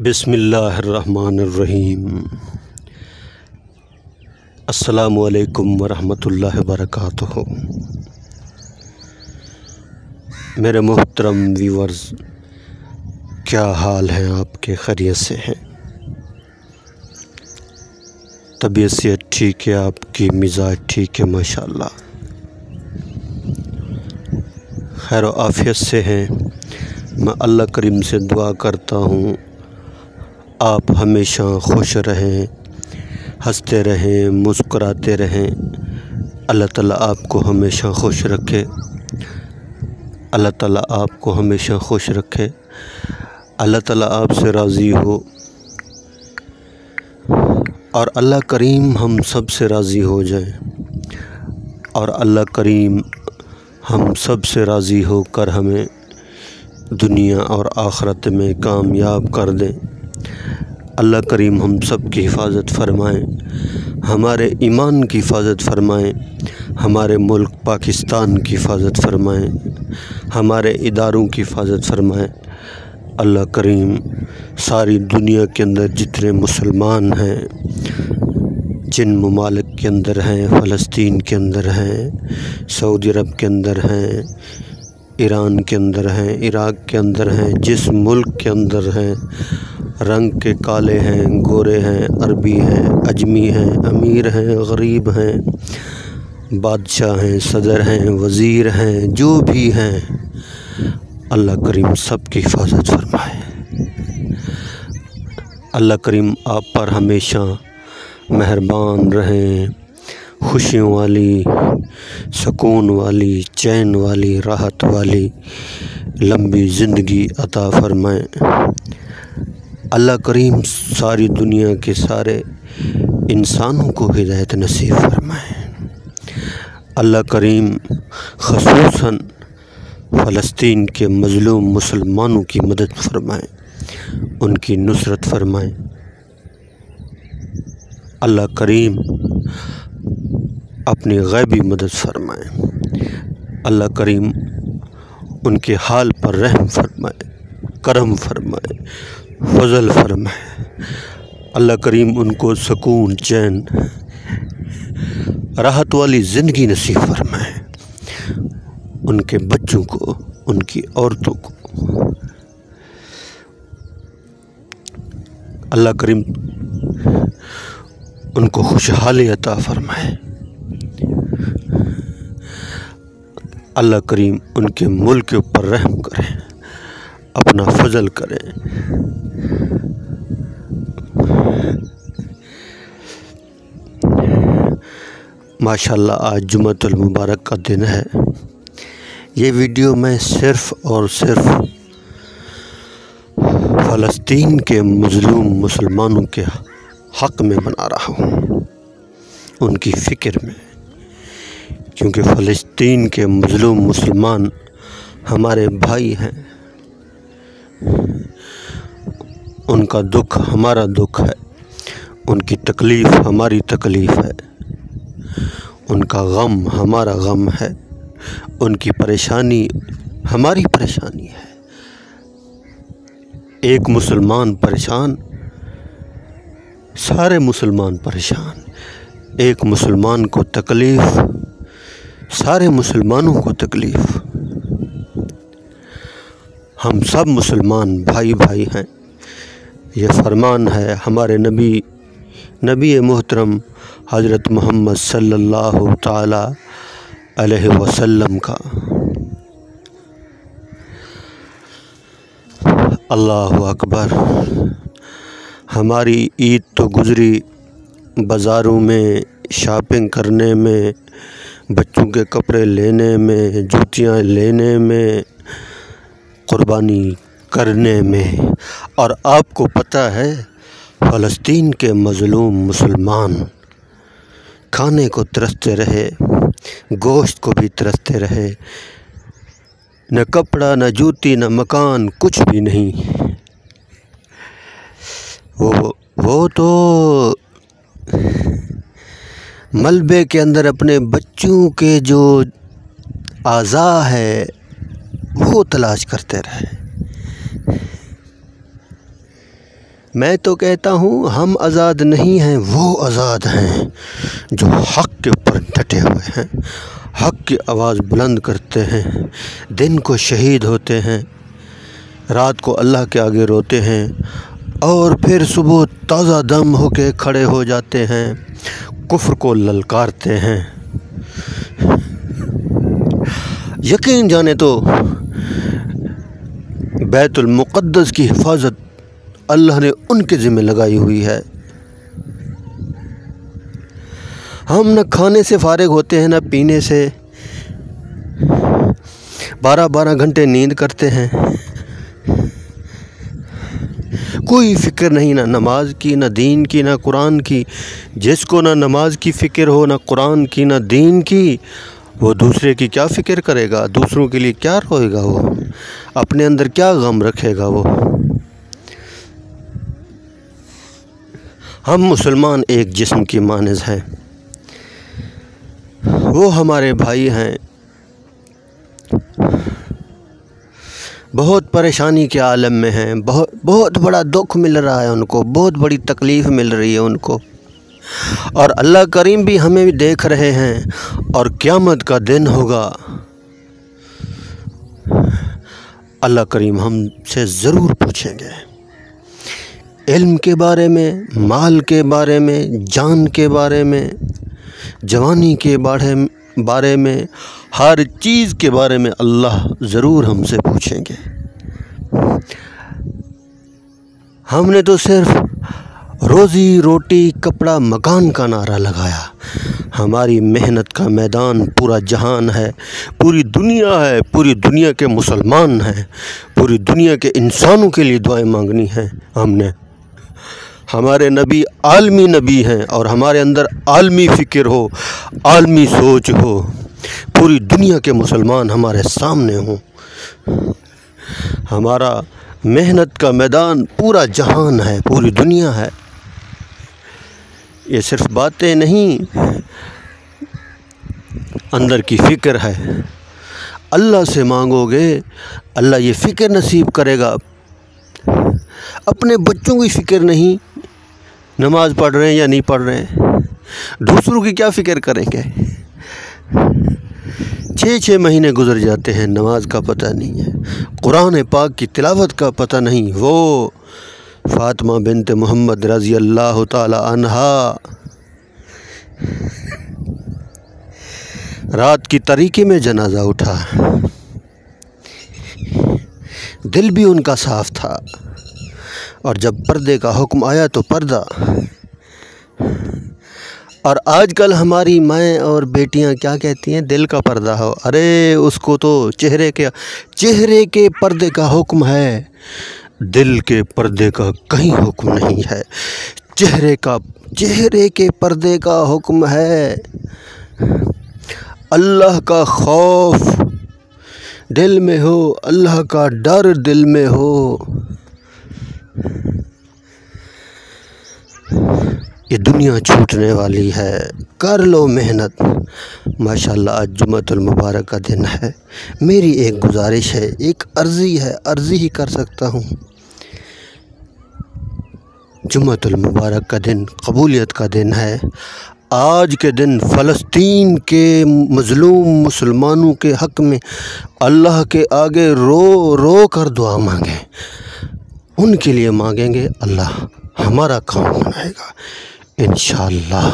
بسم اللہ الرحمن الرحیم۔ السلام علیکم ورحمۃ اللہ وبرکاتہ۔ میرے محترم ویورز، کیا حال ہیں آپ کے؟ خیریت سے ہیں؟ طبیعت سے ٹھیک ہے؟ آپ کی مزاج ٹھیک ہے؟ ماشاءاللہ خیر و عافیت سے ہیں۔ میں اللہ کریم سے دعا کرتا ہوں آپ ہمیشہ خوش رہیں، ہنستے رہیں، مسکراتے رہیں۔ اللہ تعالیٰ آپ کو ہمیشہ خوش رکھے، اللہ تعالیٰ آپ کو ہمیشہ خوش رکھے، اللہ تعالیٰ آپ سے راضی ہو، اور اللہ کریم ہم سب سے راضی ہو جائیں، اور اللہ کریم ہم سب سے راضی ہو کر ہمیں دنیا اور آخرت میں کامیاب کر دیں۔ اللہ کریم ہم سب کی حفاظت فرمائیں، ہمارے ایمان کی حفاظت فرمائیں، ہمارے ملک پاکستان کی حفاظت فرمائیں، ہمارے اداروں کی حفاظت فرمائیں۔ اللہ کریم ساری دنیا کے اندر جتنے مسلمان ہیں، جن ممالک کے اندر ہیں، فلسطین کے اندر ہیں، سعودی عرب کے اندر ہیں، ایران کے اندر ہیں، عراق کے اندر ہیں، جس ملک کے اندر ہیں، رنگ کے کالے ہیں، گورے ہیں، عربی ہیں، اجمی ہیں، امیر ہیں، غریب ہیں، بادشاہ ہیں، صدر ہیں، وزیر ہیں، جو بھی ہیں، اللہ کریم سب کی حفاظت فرمائے۔ اللہ کریم آپ پر ہمیشہ مہربان رہیں، خوشیوں والی، سکون والی، چین والی، راحت والی لمبی زندگی عطا فرمائیں۔ اللہ کریم ساری دنیا کے سارے انسانوں کو ہدایت نصیب فرمائیں۔ اللہ کریم خصوصاً فلسطین کے مظلوم مسلمانوں کی مدد فرمائیں، ان کی نصرت فرمائیں۔ اللہ کریم اپنی غیبی مدد فرمائیں۔ اللہ کریم ان کے حال پر رحم فرمائے، کرم فرمائے، فضل فرمائے۔ اللہ کریم ان کو سکون، چین، راحت والی زندگی نصیب فرمائے، ان کے بچوں کو، ان کی عورتوں کو۔ اللہ کریم ان کو خوشحالی عطا فرمائے۔ اللہ کریم ان کے ملک کے اوپر رحم کرے، اپنا فضل کرے۔ ماشاءاللہ آج جمعۃ المبارک کا دن ہے۔ یہ ویڈیو میں صرف اور صرف فلسطین کے مظلوم مسلمانوں کے حق میں بنا رہا ہوں، ان کی فکر میں، کیونکہ فلسطین کے مظلوم مسلمان ہمارے بھائی ہیں، ان کا دکھ ہمارا دکھ ہے، ان کی تکلیف ہماری تکلیف ہے، ان کا غم ہمارا غم ہے، ان کی پریشانی ہماری پریشانی ہے۔ ایک مسلمان پریشان، سارے مسلمان پریشان۔ ایک مسلمان کو تکلیف، سارے مسلمانوں کو تکلیف۔ ہم سب مسلمان بھائی بھائی ہیں، یہ فرمان ہے ہمارے نبی محترم حضرت محمد صلی اللہ تعالی علیہ وسلم کا۔ اللہ اکبر۔ ہماری عید تو گزری، بازاروں میں شاپنگ کرنے میں، بچوں کے کپڑے لینے میں، جوتیاں لینے میں، قربانی کرنے میں، اور آپ کو پتہ ہے فلسطین کے مظلوم مسلمان کھانے کو ترستے رہے، گوشت کو بھی ترستے رہے، نہ کپڑا، نہ جوتی، نہ مکان، کچھ بھی نہیں۔ وہ تو ملبے کے اندر اپنے بچوں کے جو اعضاء ہے وہ تلاش کرتے رہے۔ میں تو کہتا ہوں ہم آزاد نہیں ہیں، وہ آزاد ہیں جو حق کے اوپر ڈٹے ہوئے ہیں، حق کی آواز بلند کرتے ہیں، دن کو شہید ہوتے ہیں، رات کو اللہ کے آگے روتے ہیں، اور پھر صبح تازہ دم ہو کے کھڑے ہو جاتے ہیں، کفر کو للکارتے ہیں۔ یقین جانے تو بیت المقدس کی حفاظت اللہ نے ان کے ذمہ لگائی ہوئی ہے۔ ہم نہ کھانے سے فارغ ہوتے ہیں، نہ پینے سے، 12 گھنٹے نیند کرتے ہیں، کوئی فکر نہیں، نہ نماز کی، نہ دین کی، نہ قرآن کی۔ جس کو نہ نماز کی فکر ہو، نہ قرآن کی، نہ دین کی، وہ دوسرے کی کیا فکر کرے گا؟ دوسروں کے لیے کیا روئے گا؟ وہ اپنے اندر کیا غم رکھے گا؟ وہ ہم مسلمان ایک جسم کی مانند ہیں، وہ ہمارے بھائی ہیں، بہت پریشانی کے عالم میں ہیں، بہت بڑا دکھ مل رہا ہے ان کو، بہت بڑی تکلیف مل رہی ہے ان کو، اور اللہ کریم بھی ہمیں بھی دیکھ رہے ہیں، اور قیامت کا دن ہوگا، اللہ کریم ہم سے ضرور پوچھیں گے، علم کے بارے میں، مال کے بارے میں، جان کے بارے میں، جوانی کے بارے میں، ہر چیز کے بارے میں اللہ ضرور ہم سے پوچھیں گے۔ ہم نے تو صرف روزی روٹی کپڑا مکان کا نعرہ لگایا، ہماری محنت کا میدان پورا جہان ہے، پوری دنیا ہے، پوری دنیا کے مسلمان ہیں، پوری دنیا کے انسانوں کے لیے دعائیں مانگنی ہیں ہم نے۔ ہمارے نبی عالمی نبی ہیں، اور ہمارے اندر عالمی فکر ہو، عالمی سوچ ہو، پوری دنیا کے مسلمان ہمارے سامنے ہوں، ہمارا محنت کا میدان پورا جہان ہے، پوری دنیا ہے۔ یہ صرف باتیں نہیں، اندر کی فکر ہے۔ اللہ سے مانگو گے، اللہ یہ فکر نصیب کرے گا۔ اپنے بچوں کی فکر نہیں، نماز پڑھ رہے ہیں یا نہیں پڑھ رہے ہیں، دوسروں کی کیا فکر کریں گے؟ 6 مہینے گزر جاتے ہیں، نماز کا پتہ نہیں ہے، قرآن پاک کی تلاوت کا پتہ نہیں۔ وہ فاطمہ بنت محمد رضی اللہ تعالی عنہا رات کی تاریکی میں جنازہ اٹھا، دل بھی ان کا صاف تھا، اور جب پردے کا حکم آیا تو پردہ۔ اور آج کل ہماری مائیں اور بیٹیاں کیا کہتی ہیں؟ دل کا پردہ ہو، ارے اس کو تو چہرے کے پردے کا حکم ہے، دل کے پردے کا کہیں حکم نہیں ہے۔ چہرے کے پردے کا حکم ہے، اللہ کا خوف دل میں ہو، اللہ کا ڈر دل میں ہو۔ یہ دنیا چھوٹنے والی ہے، کر لو محنت۔ ماشاءاللہ آج جمعۃ المبارک کا دن ہے، میری ایک گزارش ہے، ایک عرضی ہے، عرضی ہی کر سکتا ہوں۔ جمعۃ المبارک کا دن قبولیت کا دن ہے۔ آج کے دن فلسطین کے مظلوم مسلمانوں کے حق میں اللہ کے آگے رو رو کر دعا مانگیں، ان کے لیے مانگیں گے، اللہ ہمارا کام بنائے گا انشاءاللہ۔